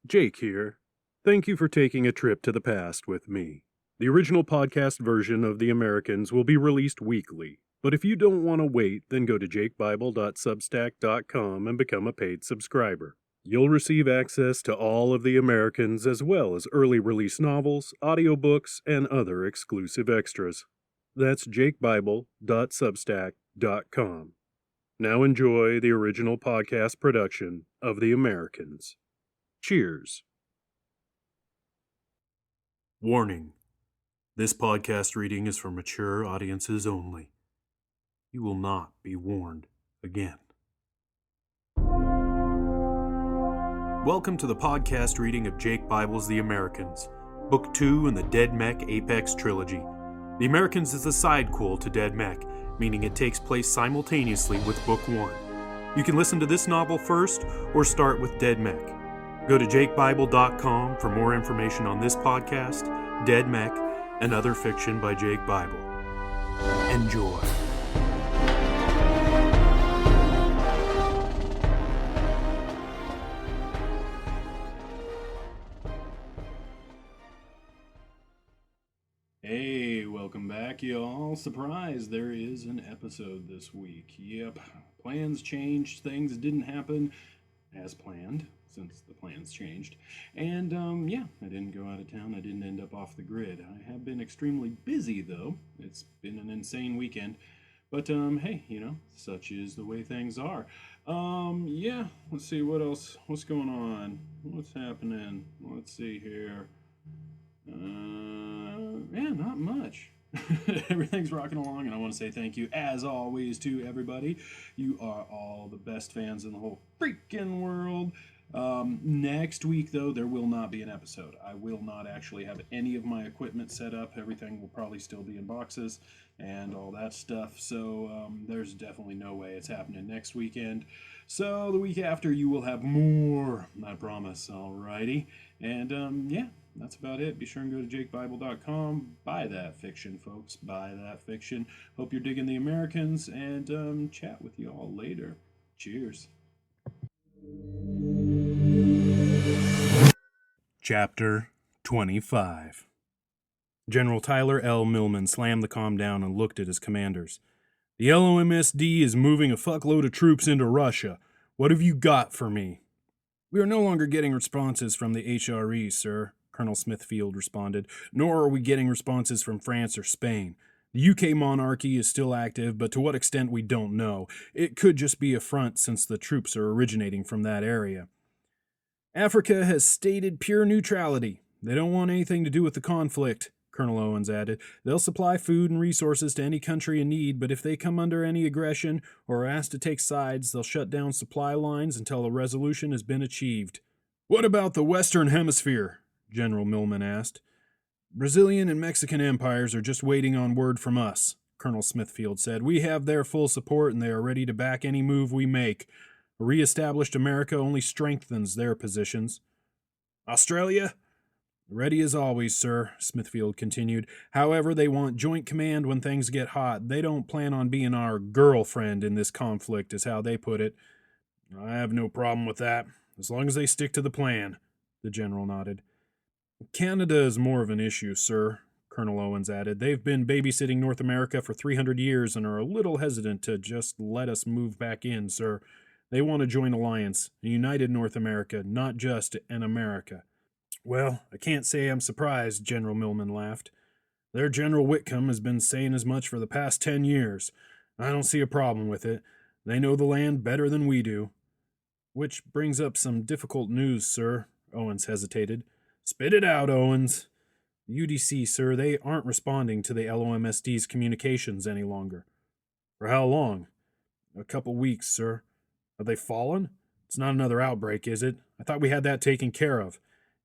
Jake here. Thank you for taking a trip to the past with me. The original podcast version of The Americans will be released weekly, but if you don't want to wait, then go to jakebible.substack.com and become a paid subscriber. You'll receive access to all of The Americans as well as early release novels, audiobooks, and other exclusive extras. That's jakebible.substack.com. Now enjoy the original podcast production of The Americans. Cheers. Warning. This podcast reading is for mature audiences only. You will not be warned again. Welcome to the podcast reading of Jake Bible's The Americans, Book 2 in the Dead Mech Apex Trilogy. The Americans is a sidequel to Dead Mech, meaning it takes place simultaneously with Book 1. You can listen to this novel first or start with Dead Mech. Go to jakebible.com for more information on this podcast, Dead Mech, and other fiction by Jake Bible. Enjoy. Hey, welcome back, y'all. Surprise, there is an episode this week. Yep, plans changed, things didn't happen as planned, since the plans changed. And, I didn't go out of town. I didn't end up off the grid. I have been extremely busy, though. It's been an insane weekend. But, hey, such is the way things are. Let's see, what else? What's going on? What's happening? Let's see here. Not much. Everything's rocking along, and I want to say thank you, as always, to everybody. You are all the best fans in the whole freaking world. Next week, though, there will not be an episode. I will not actually have any of my equipment set up. Everything will probably still be in boxes and all that stuff. So there's definitely no way it's happening next weekend. So the week after, you will have more, I promise. Alrighty. And that's about it. Be sure and go to jakebible.com. Buy that fiction, folks. Buy that fiction. Hope you're digging The Americans, and chat with you all later. Cheers. Chapter 25. General Tyler L. Millman slammed the comm down and looked at his commanders. The LOMSD is moving a fuckload of troops into Russia. What have you got for me? We are no longer getting responses from the HRE, sir, Colonel Smithfield responded, nor are we getting responses from France or Spain. The UK monarchy is still active, but to what extent we don't know. It could just be a front since the troops are originating from that area. Africa has stated pure neutrality. They don't want anything to do with the conflict, Colonel Owens added. They'll supply food and resources to any country in need, but if they come under any aggression or are asked to take sides, they'll shut down supply lines until a resolution has been achieved. What about the Western Hemisphere? General Millman asked. Brazilian and Mexican empires are just waiting on word from us, Colonel Smithfield said. We have their full support and they are ready to back any move we make. A re-established America only strengthens their positions. Australia? Ready as always, sir, Smithfield continued. However, they want joint command when things get hot. They don't plan on being our girlfriend in this conflict, is how they put it. I have no problem with that, as long as they stick to the plan, the general nodded. Canada is more of an issue, sir, Colonel Owens added. They've been babysitting North America for 300 years and are a little hesitant to just let us move back in, sir. They want a joint alliance, a united North America, not just an America. Well, I can't say I'm surprised, General Millman laughed. Their General Whitcomb has been saying as much for the past 10 years. I don't see a problem with it. They know the land better than we do. Which brings up some difficult news, sir, Owens hesitated. Spit it out, Owens. The UDC, sir, they aren't responding to the LOMSD's communications any longer. For how long? A couple weeks, sir. Have they fallen? It's not another outbreak, is it? I thought we had that taken care of.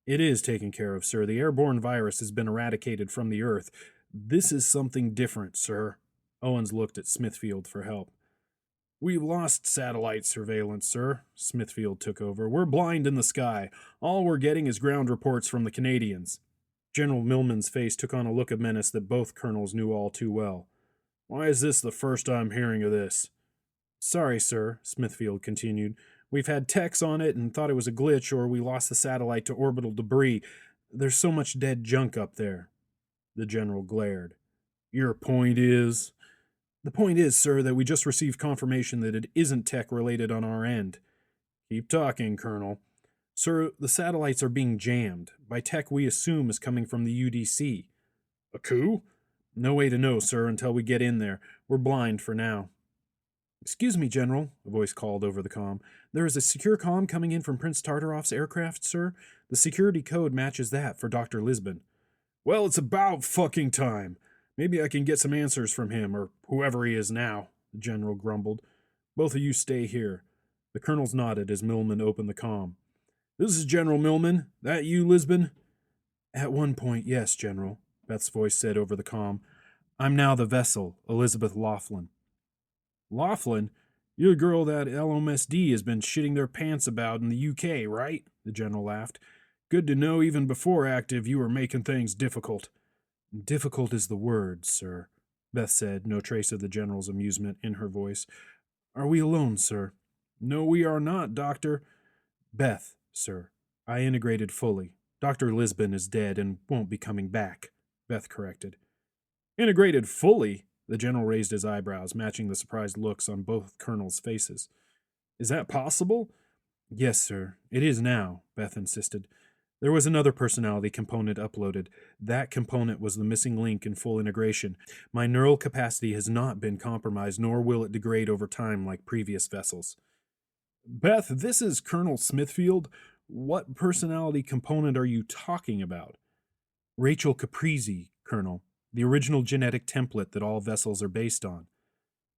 It is taken care of, sir. The airborne virus has been eradicated from the Earth. This is something different, sir. Owens looked at Smithfield for help. We've lost satellite surveillance, sir. Smithfield took over. We're blind in the sky. All we're getting is ground reports from the Canadians. General Millman's face took on a look of menace that both colonels knew all too well. Why is this the first I'm hearing of this? Sorry, sir, Smithfield continued. We've had techs on it and thought it was a glitch or we lost the satellite to orbital debris. There's so much dead junk up there." The general glared. "Your point is?" "The point is, sir, that we just received confirmation that it isn't tech-related on our end." "Keep talking, Colonel." "Sir, the satellites are being jammed, by tech we assume is coming from the UDC." "A coup?" "No way to know, sir, until we get in there. We're blind for now." "Excuse me, General," a voice called over the comm. "There is a secure comm coming in from Prince Tartarov's aircraft, sir. The security code matches that for Dr. Lisbon." "Well, it's about fucking time. Maybe I can get some answers from him, or whoever he is now," the general grumbled. "Both of you stay here." The colonels nodded as Millman opened the comm. "This is General Millman. That you, Lisbon?" "At one point, yes, General," Beth's voice said over the comm. "I'm now the vessel, Elizabeth Laughlin." "Laughlin? You're the girl that LMSD has been shitting their pants about in the UK, right?" The general laughed. "Good to know even before active you were making things difficult." "Difficult is the word, sir," Beth said, no trace of the general's amusement in her voice. "Are we alone, sir?" "No, we are not, Doctor." "Beth, sir, I integrated fully. Dr. Lisbon is dead and won't be coming back," Beth corrected. "Integrated fully?" The general raised his eyebrows, matching the surprised looks on both colonels' faces. "Is that possible?" "Yes, sir, it is now," Beth insisted. There was another personality component uploaded. That component was the missing link in full integration. My neural capacity has not been compromised, nor will it degrade over time like previous vessels. "Beth, this is Colonel Smithfield. What personality component are you talking about?" "Rachel Caprizi, Colonel, the original genetic template that all vessels are based on."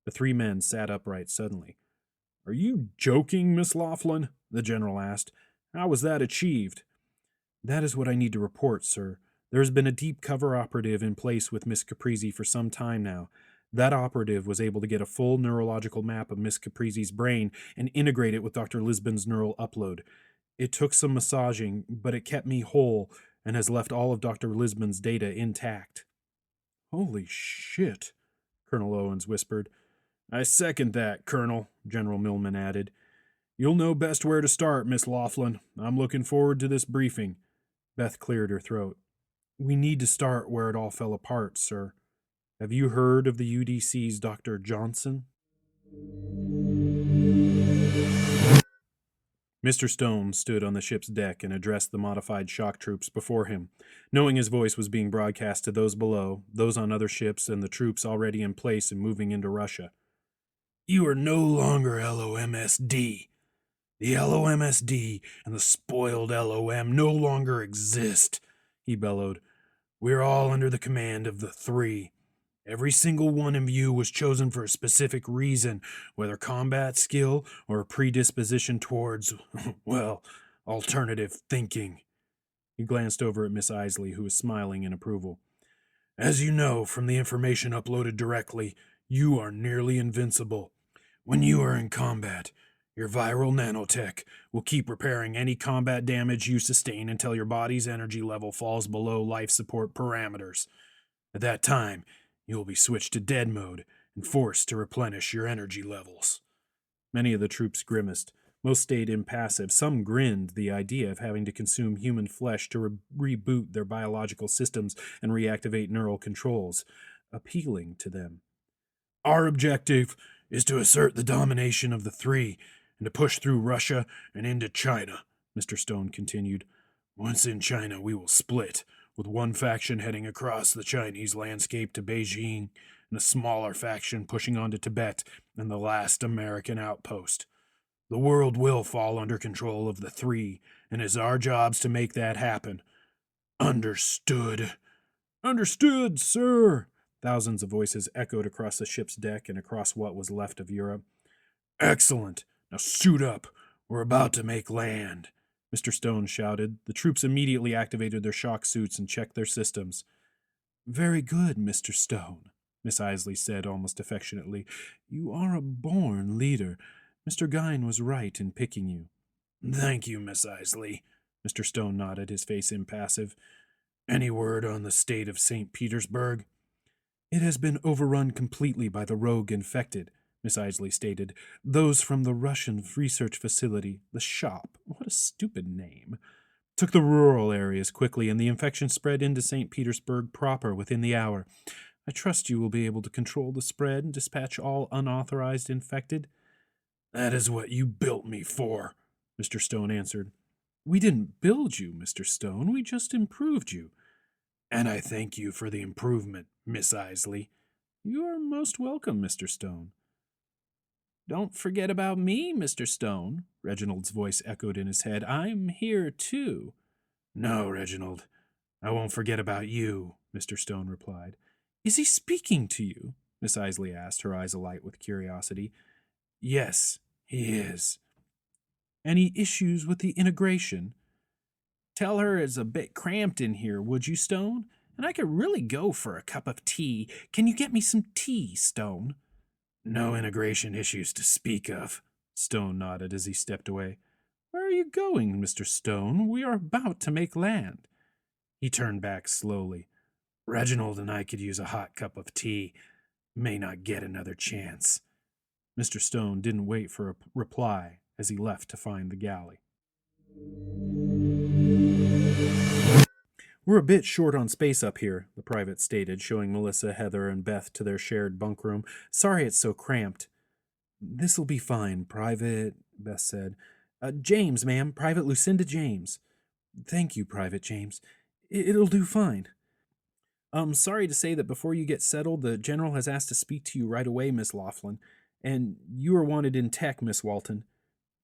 The three men sat upright suddenly. "Are you joking, Miss Laughlin?" the general asked. "How was that achieved?" "That is what I need to report, sir. There has been a deep cover operative in place with Miss Caprizi for some time now. That operative was able to get a full neurological map of Miss Caprizi's brain and integrate it with Dr. Lisbon's neural upload. It took some massaging, but it kept me whole and has left all of Dr. Lisbon's data intact." "Holy shit," Colonel Owens whispered. "I second that, Colonel," General Millman added. "You'll know best where to start, Miss Laughlin. I'm looking forward to this briefing." Beth cleared her throat. "We need to start where it all fell apart, sir. Have you heard of the UDC's Dr. Johnson?" Mr. Stone stood on the ship's deck and addressed the modified shock troops before him, knowing his voice was being broadcast to those below, those on other ships, and the troops already in place and moving into Russia. "You are no longer LOMSD. The LOMSD and the spoiled LOM no longer exist," he bellowed. "We're all under the command of the Three. Every single one of you was chosen for a specific reason, whether combat skill or a predisposition towards, well, alternative thinking." He glanced over at Miss Isley, who was smiling in approval. "As you know from the information uploaded directly, you are nearly invincible. When you are in combat, your viral nanotech will keep repairing any combat damage you sustain until your body's energy level falls below life support parameters. At that time, you will be switched to dead mode and forced to replenish your energy levels." Many of the troops grimaced. Most stayed impassive. Some grinned the idea of having to consume human flesh to reboot their biological systems and reactivate neural controls, appealing to them. "Our objective is to assert the domination of the Three and to push through Russia and into China," Mr. Stone continued. "Once in China, we will split, with one faction heading across the Chinese landscape to Beijing and a smaller faction pushing on to Tibet and the last American outpost. The world will fall under control of the Three, and it's our jobs to make that happen. Understood?" "Understood, sir," thousands of voices echoed across the ship's deck and across what was left of Europe. "Excellent. Now suit up. We're about to make land," Mr. Stone shouted. The troops immediately activated their shock suits and checked their systems. "Very good, Mr. Stone," Miss Isley said almost affectionately. "You are a born leader. Mr. Gyn was right in picking you." "Thank you, Miss Isley." Mr. Stone nodded, his face impassive. "Any word on the state of St. Petersburg?" "It has been overrun completely by the rogue infected," Miss Isley stated. Those from the Russian research facility, the shop, what a stupid name, took the rural areas quickly, and the infection spread into St. Petersburg proper within the hour. I trust you will be able to control the spread and dispatch all unauthorized infected. That is what you built me for, Mr. Stone answered. We didn't build you, Mr. Stone. We just improved you. And I thank you for the improvement, Miss Isley. You are most welcome, Mr. Stone. Don't forget about me, Mr. Stone, Reginald's voice echoed in his head. I'm here, too. No, Reginald, I won't forget about you, Mr. Stone replied. Is he speaking to you? Miss Isley asked, her eyes alight with curiosity. Yes, he is. Any issues with the integration? Tell her it's a bit cramped in here, would you, Stone? And I could really go for a cup of tea. Can you get me some tea, Stone? No integration issues to speak of, Stone nodded as he stepped away. Where are you going, Mr. Stone? We are about to make land. He turned back slowly. Reginald and I could use a hot cup of tea. May not get another chance. Mr. Stone didn't wait for a reply as he left to find the galley. We're a bit short on space up here, the private stated, showing Melissa, Heather, and Beth to their shared bunk room. Sorry it's so cramped. This'll be fine, Private, Beth said. James, ma'am, Private Lucinda James. Thank you, Private James. It'll do fine. Sorry to say that before you get settled, the General has asked to speak to you right away, Miss Laughlin. And you are wanted in tech, Miss Walton.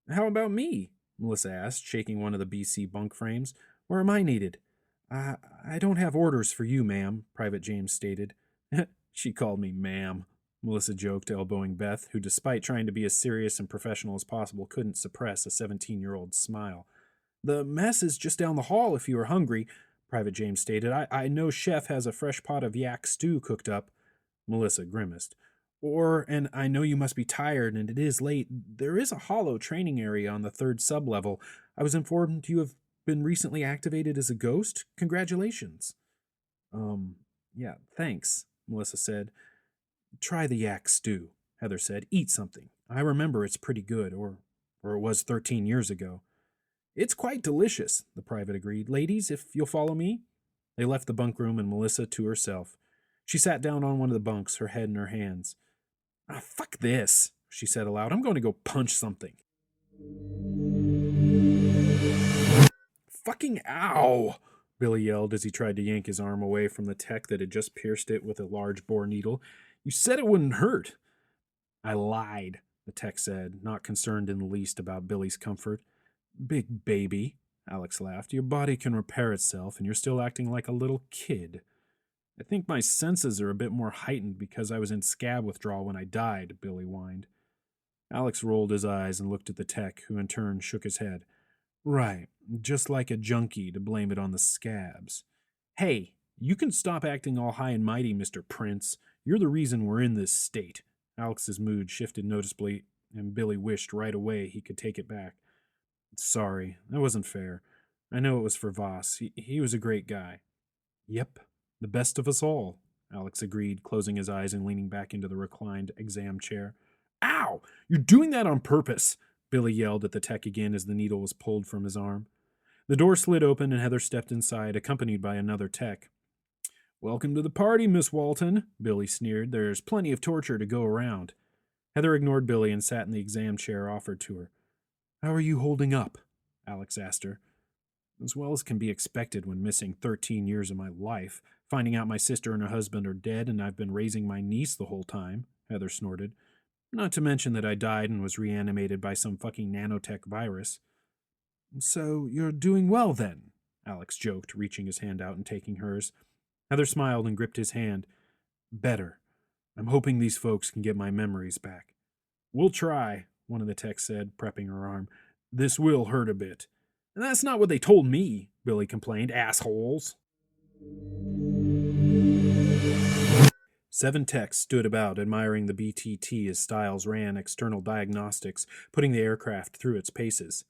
How about me? Melissa asked, shaking one of the BC bunk frames. Where am I needed? I don't have orders for you, ma'am, Private James stated. She called me ma'am, Melissa joked, elbowing Beth, who, despite trying to be as serious and professional as possible, couldn't suppress a 17-year-old smile. The mess is just down the hall if you are hungry, Private James stated. I know Chef has a fresh pot of yak stew cooked up. Melissa grimaced. And I know you must be tired and it is late. There is a hollow training area on the 3rd sublevel. I was informed you have been recently activated as a ghost. Congratulations. Yeah, thanks, Melissa said. Try the yak stew, Heather said. Eat something. I remember it's pretty good, or it was 13 years ago. It's quite delicious, the private agreed. Ladies, if you'll follow me. They left the bunk room and Melissa to herself. She sat down on one of the bunks, her head in her hands. Fuck this, she said aloud. I'm going to go punch something. Fucking ow, Billy yelled as he tried to yank his arm away from the tech that had just pierced it with a large bore needle. You said it wouldn't hurt. I lied, the tech said, not concerned in the least about Billy's comfort. Big baby, Alex laughed. Your body can repair itself, and you're still acting like a little kid. I think my senses are a bit more heightened because I was in scab withdrawal when I died, Billy whined. Alex rolled his eyes and looked at the tech, who in turn shook his head. Right, just like a junkie to blame it on the scabs. Hey, you can stop acting all high and mighty, Mr. Prince. You're the reason we're in this state. Alex's mood shifted noticeably, and Billy wished right away he could take it back. Sorry, that wasn't fair. I know it was for Voss. He was a great guy. Yep, the best of us all, Alex agreed, closing his eyes and leaning back into the reclined exam chair. Ow! You're doing that on purpose! Billy yelled at the tech again as the needle was pulled from his arm. The door slid open and Heather stepped inside, accompanied by another tech. Welcome to the party, Miss Walton, Billy sneered. There's plenty of torture to go around. Heather ignored Billy and sat in the exam chair offered to her. How are you holding up? Alex asked her. As well as can be expected when missing 13 years of my life, finding out my sister and her husband are dead and I've been raising my niece the whole time, Heather snorted. Not to mention that I died and was reanimated by some fucking nanotech virus. So you're doing well then, Alex joked, reaching his hand out and taking hers. Heather smiled and gripped his hand. Better. I'm hoping these folks can get my memories back. We'll try, one of the techs said, prepping her arm. This will hurt a bit. And that's not what they told me, Billy complained. Assholes. 7 techs stood about, admiring the BTT as Styles ran external diagnostics, putting the aircraft through its paces.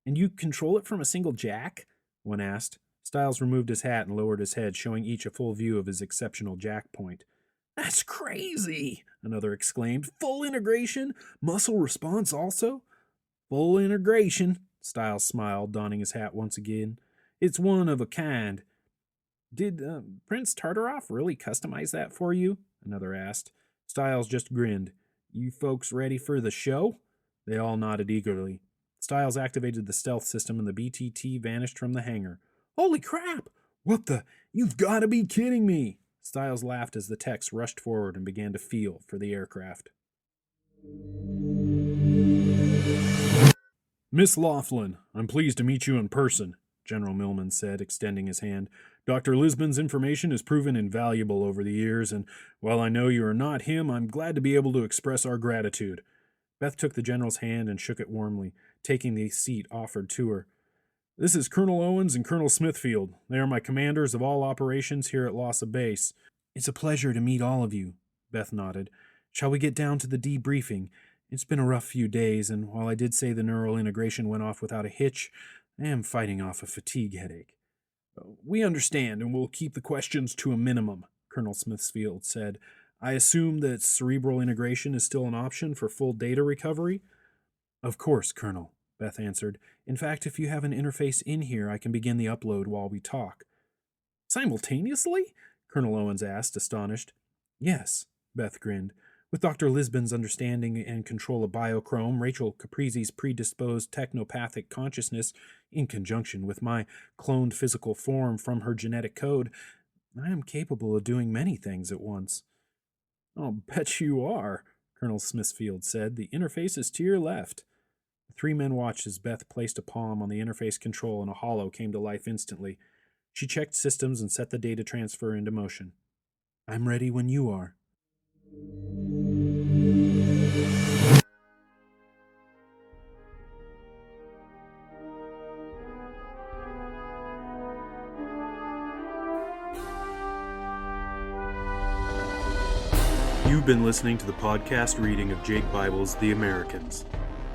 And you control it from a single jack? One asked. Styles removed his hat and lowered his head, showing each a full view of his exceptional jack point. That's crazy, another exclaimed. Full integration? Muscle response also? Full integration, Styles smiled, donning his hat once again. It's one of a kind. Did Prince Tartaroff really customize that for you? Another asked. Styles just grinned. You folks ready for the show? They all nodded eagerly. Styles activated the stealth system and the BTT vanished from the hangar. Holy crap! What the? You've got to be kidding me! Styles laughed as the techs rushed forward and began to feel for the aircraft. Miss Laughlin, I'm pleased to meet you in person, General Millman said, extending his hand. Dr. Lisbon's information has proven invaluable over the years, and while I know you are not him, I'm glad to be able to express our gratitude. Beth took the general's hand and shook it warmly, taking the seat offered to her. This is Colonel Owens and Colonel Smithfield. They are my commanders of all operations here at Lhasa Base. It's a pleasure to meet all of you, Beth nodded. Shall we get down to the debriefing? It's been a rough few days, and while I did say the neural integration went off without a hitch, I am fighting off a fatigue headache. We understand, and we'll keep the questions to a minimum, Colonel Smithfield said. I assume that cerebral integration is still an option for full data recovery? Of course, Colonel, Beth answered. In fact, if you have an interface in here, I can begin the upload while we talk. Simultaneously? Colonel Owens asked, astonished. Yes, Beth grinned. With Dr. Lisbon's understanding and control of biochrome, Rachel Caprizi's predisposed technopathic consciousness, in conjunction with my cloned physical form from her genetic code, I am capable of doing many things at once. I'll bet you are, Colonel Smithfield said. The interface is to your left. The three men watched as Beth placed a palm on the interface control and a hollow came to life instantly. She checked systems and set the data transfer into motion. I'm ready when you are. You've been listening to the podcast reading of Jake Bible's The Americans.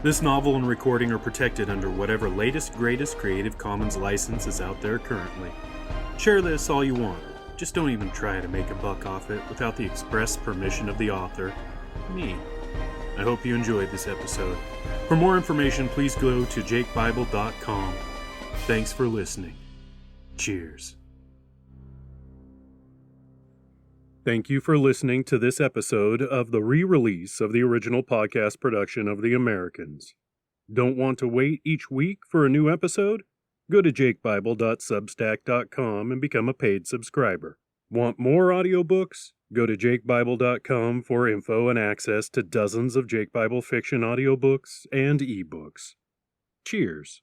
This novel and recording are protected under whatever latest, greatest Creative Commons license is out there currently. Share this all you want. Just don't even try to make a buck off it without the express permission of the author, me. I hope you enjoyed this episode. For more information, please go to jakebible.com. Thanks for listening. Cheers. Thank you for listening to this episode of the re-release of the original podcast production of The Americans. Don't want to wait each week for a new episode? Go to jakebible.substack.com and become a paid subscriber. Want more audiobooks? Go to jakebible.com for info and access to dozens of Jake Bible fiction audiobooks and ebooks. Cheers.